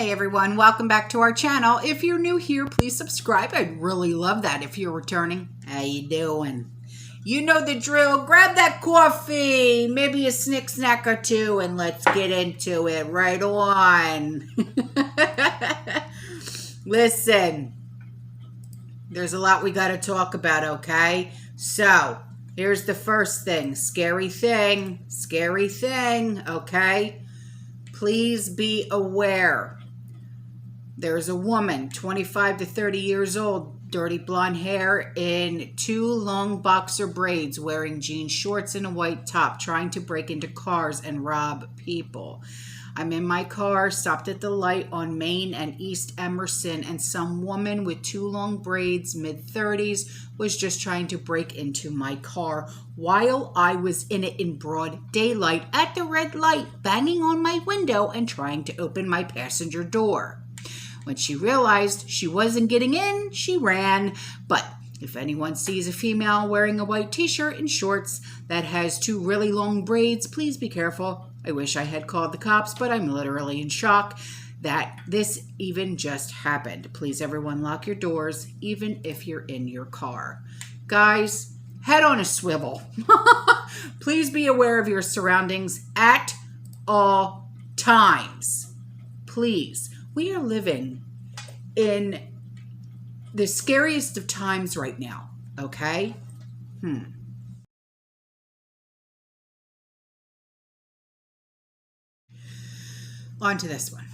Hey everyone, welcome back to our channel. If you're new here, please subscribe. I'd really love that if you're returning. How you doing? You know the drill. Grab that coffee, maybe a snack or two, and let's get into it right on. Listen, there's a lot we got to talk about, okay? So, here's the first thing. Scary thing, okay? Please be aware. There's a woman, 25 to 30 years old, dirty blonde hair in 2 long boxer braids, wearing jean shorts and a white top, trying to break into cars and rob people. I'm in my car, stopped at the light on Main and East Emerson, and some woman with 2 long braids, mid-30s, was just trying to break into my car while I was in it in broad daylight at the red light, banging on my window and trying to open my passenger door. When she realized she wasn't getting in, she ran. But if anyone sees a female wearing a white t-shirt and shorts that has 2 really long braids, please be careful. I wish I had called the cops, but I'm literally in shock that this even just happened. Please, everyone, lock your doors, even if you're in your car. Guys, head on a swivel. Please be aware of your surroundings at all times. Please. We are living in the scariest of times right now, okay? On to this one.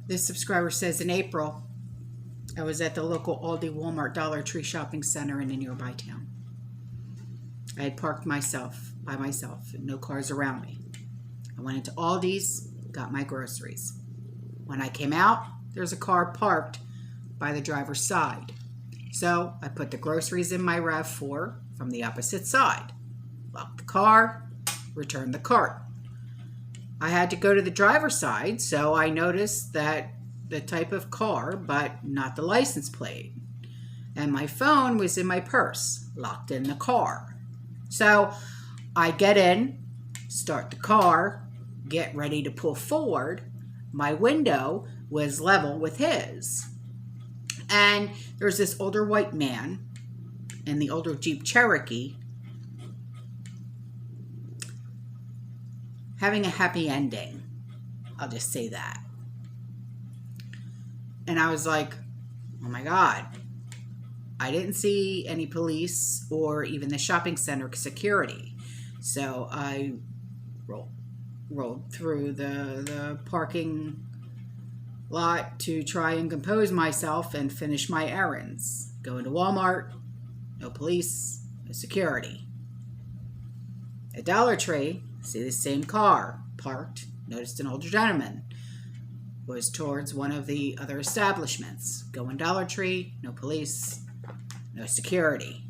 This subscriber says, in April, I was at the local Aldi, Walmart, Dollar Tree shopping center in a nearby town. I had parked by myself, and no cars around me. I went into Aldi's, got my groceries. When I came out, there's a car parked by the driver's side. So I put the groceries in my RAV4 from the opposite side, locked the car, returned the cart. I had to go to the driver's side, so I noticed that the type of car, but not the license plate. And my phone was in my purse, locked in the car. So I get in, start the car, get ready to pull forward. My window was level with his. And there's this older white man in the older Jeep Cherokee having a happy ending. I'll just say that. And I was like, oh my God. I didn't see any police or even the shopping center security. So I rolled through the parking lot to try and compose myself and finish my errands. Go into Walmart, no police, no security. At Dollar Tree, see the same car parked, noticed an older gentleman was towards one of the other establishments. Go in Dollar Tree, no police, no security.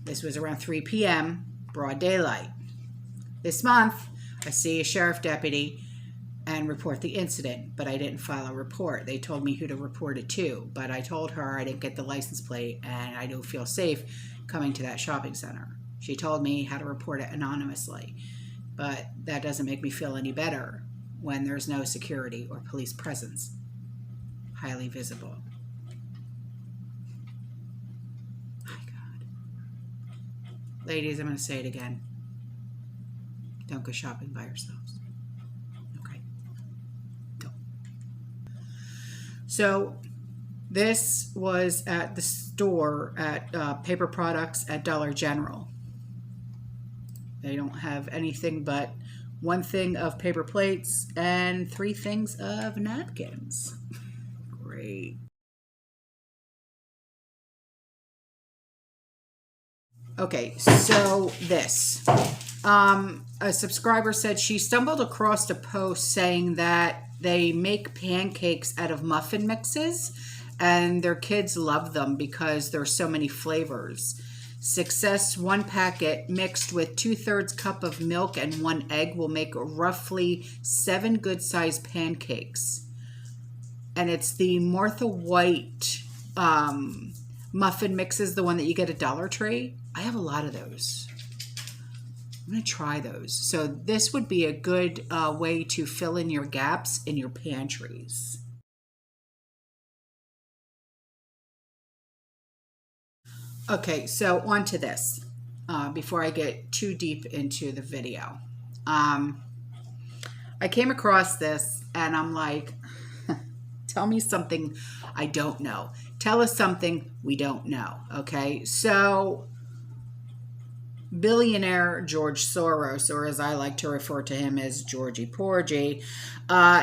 This was around 3 p.m., broad daylight. This month, I see a sheriff deputy and report the incident, but I didn't file a report. They told me who to report it to, but I told her I didn't get the license plate and I don't feel safe coming to that shopping center. She told me how to report it anonymously, but that doesn't make me feel any better when there's no security or police presence. Highly visible. My God. Ladies, I'm going to say it again. Don't go shopping by yourselves. Okay? Don't. So, this was at the store at paper products at Dollar General. They don't have anything but 1 thing of paper plates and 3 things of napkins. Great. Okay, so this. A subscriber said she stumbled across a post saying that they make pancakes out of muffin mixes and their kids love them because there's so many flavors. Success 1 packet mixed with 2/3 cup of milk and 1 egg will make roughly 7 good-sized pancakes. And it's the Martha White muffin mixes, the one that you get at Dollar Tree. I have a lot of those. I'm going to try those. So this would be a good way to fill in your gaps in your pantries. Okay, so on to this before I get too deep into the video. I came across this and I'm like, tell me something I don't know. Tell us something we don't know. Okay, so billionaire George Soros, or as I like to refer to him as Georgie Porgy,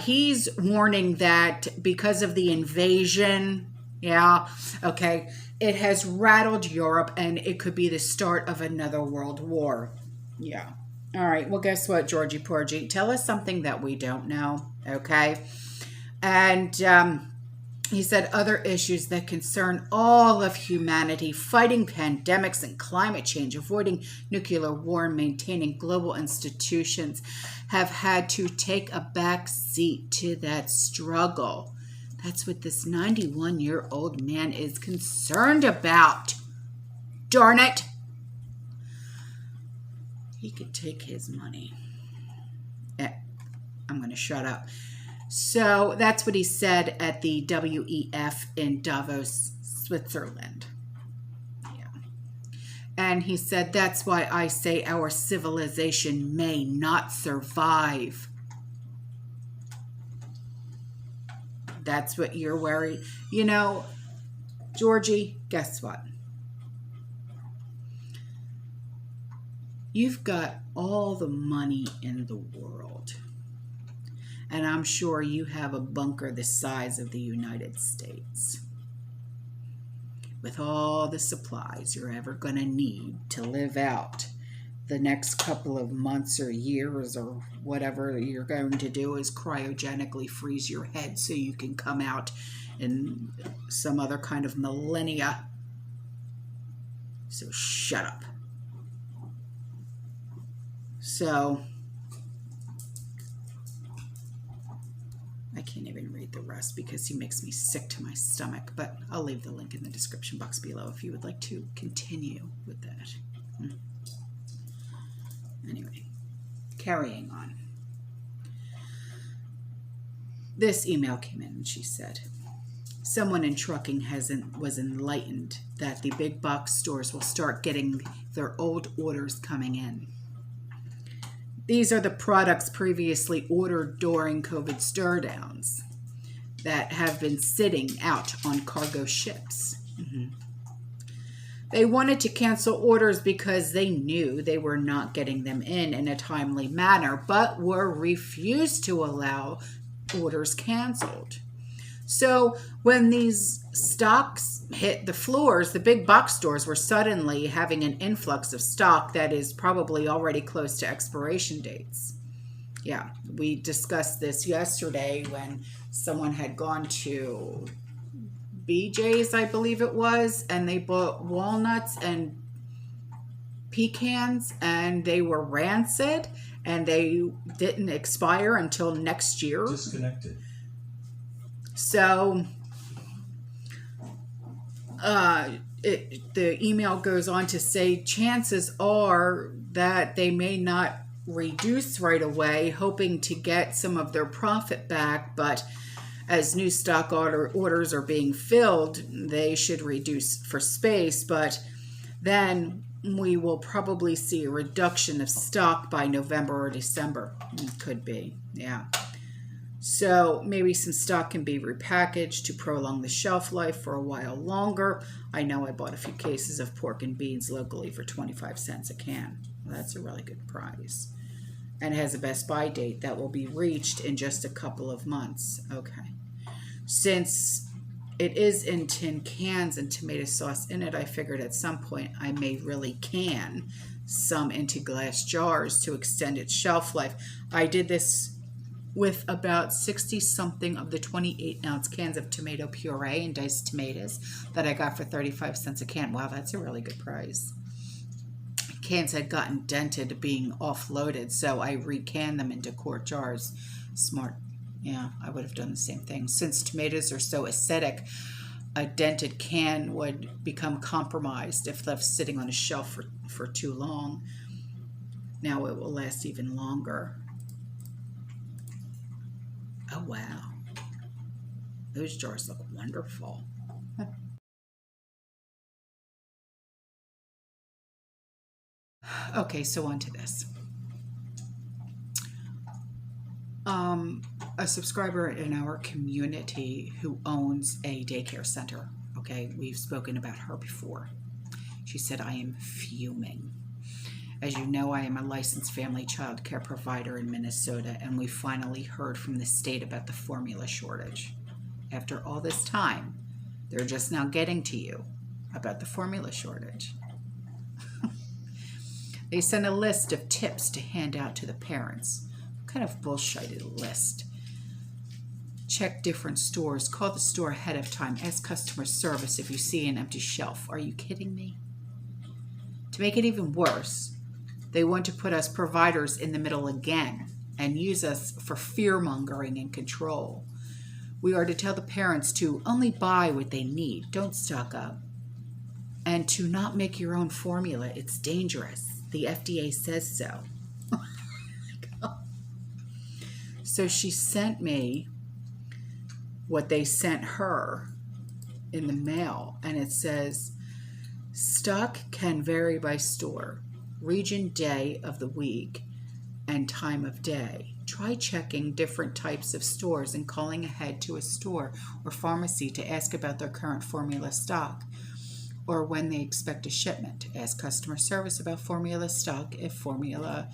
he's warning that because of the invasion, it has rattled Europe and it could be the start of another world war. Yeah. All right. Well, guess what, Georgie Porgy? Tell us something that we don't know. Okay. And he said other issues that concern all of humanity, fighting pandemics and climate change, avoiding nuclear war, and maintaining global institutions, have had to take a back seat to that struggle. That's what this 91-year-old man is concerned about. Darn it. He could take his money. I'm going to shut up. So that's what he said at the WEF in Davos, Switzerland. Yeah. And he said, that's why I say our civilization may not survive. That's what you're worried. You know, Georgie, guess what? You've got all the money in the world. And I'm sure you have a bunker the size of the United States with all the supplies you're ever going to need to live out the next couple of months or years, or whatever you're going to do is cryogenically freeze your head so you can come out in some other kind of millennia. So shut up. So I can't even read the rest because he makes me sick to my stomach, but I'll leave the link in the description box below if you would like to continue with that. Anyway, carrying on. This email came in and she said, someone in trucking was enlightened that the big box stores will start getting their old orders coming in. These are the products previously ordered during COVID stir-downs that have been sitting out on cargo ships. They wanted to cancel orders because they knew they were not getting them in a timely manner, but were refused to allow orders canceled. So when these stocks hit the floors, the big box stores were suddenly having an influx of stock that is probably already close to expiration dates. Yeah, we discussed this yesterday when someone had gone to BJ's, I believe it was, and they bought walnuts and pecans and they were rancid and they didn't expire until next year. Disconnected. So the email goes on to say chances are that they may not reduce right away, hoping to get some of their profit back, but as new stock orders are being filled, they should reduce for space, but then we will probably see a reduction of stock by November or December. It could be, yeah. So maybe some stock can be repackaged to prolong the shelf life for a while longer. I know I bought a few cases of pork and beans locally for 25 cents a can. Well, that's a really good price. And it has a Best Buy date that will be reached in just a couple of months. Okay. Since it is in tin cans and tomato sauce in it, I figured at some point I may really can some into glass jars to extend its shelf life. I did this with about 60-something of the 28-ounce cans of tomato puree and diced tomatoes that I got for 35 cents a can. Wow, that's a really good price. Cans had gotten dented being offloaded, so I recanned them into quart jars. Smart. Yeah, I would have done the same thing. Since tomatoes are so acidic, a dented can would become compromised if left sitting on a shelf for too long. Now it will last even longer. Oh, wow. Those jars look wonderful. Okay, so on to this. A subscriber in our community who owns a daycare center. Okay, we've spoken about her before. She said, I am fuming. As you know, I am a licensed family child care provider in Minnesota, and we finally heard from the state about the formula shortage. After all this time, they're just now getting to you about the formula shortage. They sent a list of tips to hand out to the parents. What kind of bullshitted list? Check different stores. Call the store ahead of time. Ask customer service if you see an empty shelf. Are you kidding me? To make it even worse, they want to put us providers in the middle again and use us for fear-mongering and control. We are to tell the parents to only buy what they need. Don't stock up. And to not make your own formula. It's dangerous. The FDA says so. So she sent me what they sent her in the mail, and it says, stock can vary by store, region, day of the week, and time of day. Try checking different types of stores and calling ahead to a store or pharmacy to ask about their current formula stock or when they expect a shipment. Ask customer service about formula stock if formula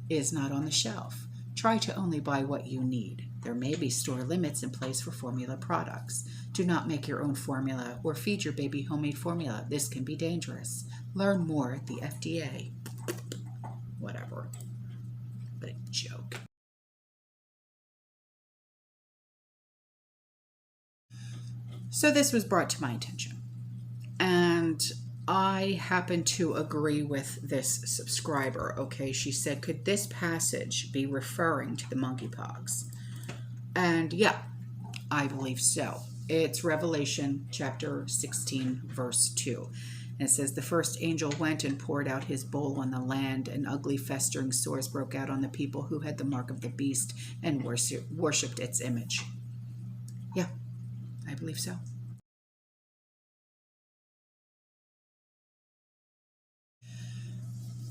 is not on the shelf. Try to only buy what you need. There may be store limits in place for formula products. Do not make your own formula or feed your baby homemade formula. This can be dangerous. Learn more at the FDA. Whatever. But a joke. So this was brought to my attention. And I happen to agree with this subscriber. Okay, she said, could this passage be referring to the monkeypox? And yeah, I believe so. It's Revelation chapter 16, verse 2. And it says, the first angel went and poured out his bowl on the land, and ugly festering sores broke out on the people who had the mark of the beast and worshipped its image. Yeah, I believe so.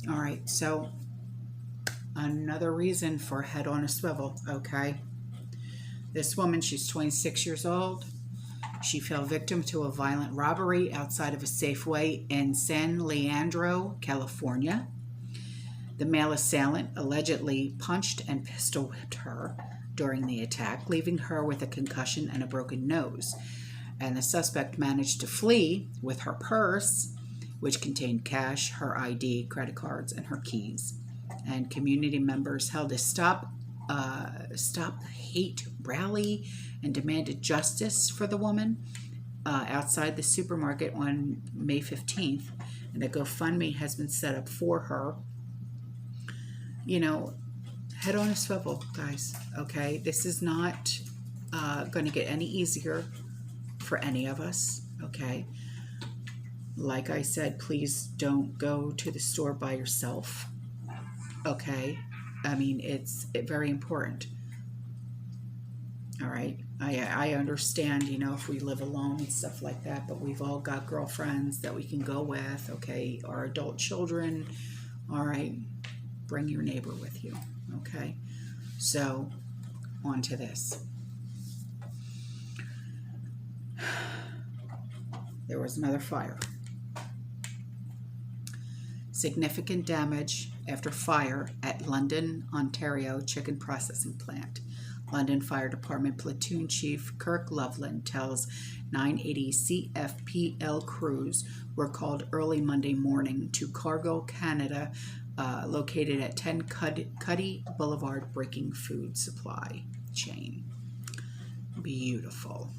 All right, so another reason for head on a swivel, okay? This woman, she's 26 years old. She fell victim to a violent robbery outside of a Safeway in San Leandro, California. The male assailant allegedly punched and pistol whipped her during the attack, leaving her with a concussion and a broken nose. And the suspect managed to flee with her purse, which contained cash, her ID, credit cards, and her keys. And community members held a Stop Hate rally and demanded justice for the woman outside the supermarket on May 15th. And a GoFundMe has been set up for her. You know, head on a swivel, guys, okay? This is not going to get any easier for any of us, okay? Like I said, please don't go to the store by yourself, okay? I mean, it's very important, all right? I understand, you know, if we live alone and stuff like that, but we've all got girlfriends that we can go with, okay? Our adult children, all right? Bring your neighbor with you, okay? So, on to this. There was another fire. Significant damage after fire at London, Ontario chicken processing plant. London Fire Department Platoon Chief Kirk Loveland tells 980 CFPL crews were called early Monday morning to Cargill, Canada, located at 10 Cuddy Boulevard, breaking food supply chain. Beautiful.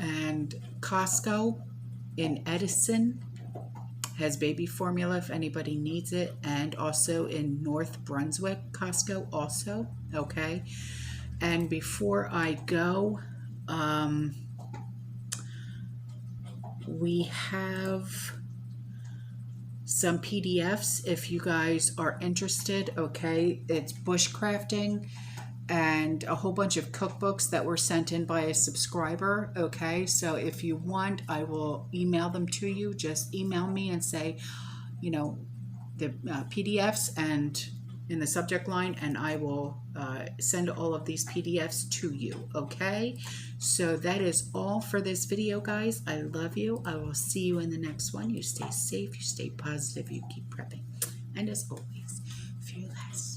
And Costco in Edison has baby formula if anybody needs it, and also in North Brunswick, Costco also, okay? And before I go, We have some PDFs if you guys are interested. Okay, it's bushcrafting and a whole bunch of cookbooks that were sent in by a subscriber. Okay, so if you want, I will email them to you. Just email me and say, you know, the PDFs and in the subject line, and I will send all of these PDFs to you. Okay, so that is all for this video, guys. I love you. I will see you in the next one. You stay safe, you stay positive, you keep prepping, and as always, fearless.